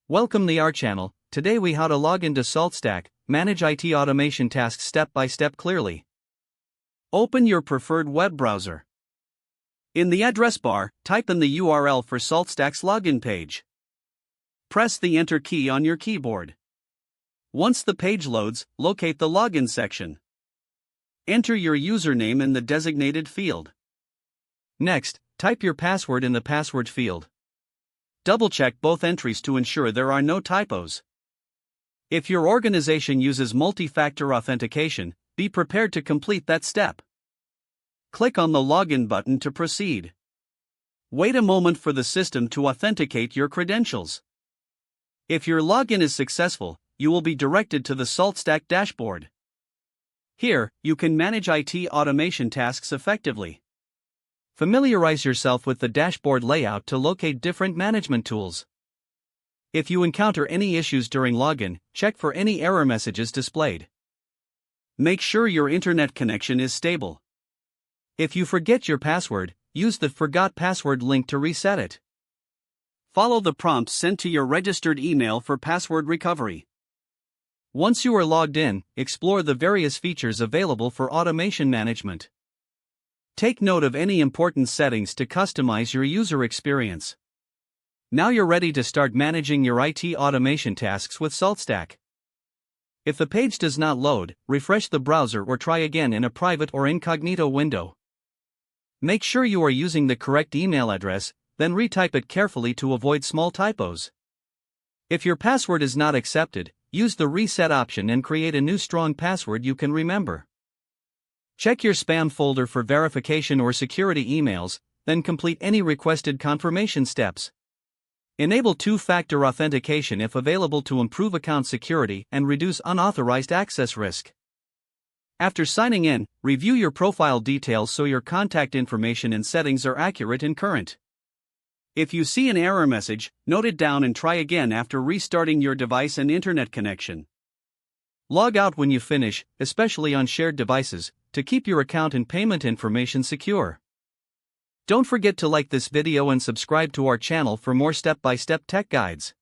Welcome to our channel. Today we how to log into SaltStack, manage IT automation tasks step by step clearly. Open your preferred web browser. In the address bar, type in the URL for SaltStack's login page. Press the Enter key on your keyboard. Once the page loads, locate the login section. Enter your username in the designated field. Next, type your password in the password field. Double-check both entries to ensure there are no typos. If your organization uses multi-factor authentication, be prepared to complete that step. Click on the Login button to proceed. Wait a moment for the system to authenticate your credentials. If your login is successful, you will be directed to the SaltStack dashboard. Here, you can manage IT automation tasks effectively. Familiarize yourself with the dashboard layout to locate different management tools. If you encounter any issues during login, check for any error messages displayed. Make sure your internet connection is stable. If you forget your password, use the Forgot Password link to reset it. Follow the prompts sent to your registered email for password recovery. Once you are logged in, explore the various features available for automation management. Take note of any important settings to customize your user experience. Now you're ready to start managing your IT automation tasks with SaltStack. If the page does not load, refresh the browser or try again in a private or incognito window. Make sure you are using the correct email address, then retype it carefully to avoid small typos. If your password is not accepted, use the reset option and create a new strong password you can remember. Check your spam folder for verification or security emails, then complete any requested confirmation steps. Enable two-factor authentication if available to improve account security and reduce unauthorized access risk. After signing in, review your profile details so your contact information and settings are accurate and current. If you see an error message, note it down and try again after restarting your device and internet connection. Log out when you finish, especially on shared devices, to keep your account and payment information secure. Don't forget to like this video and subscribe to our channel for more step-by-step tech guides.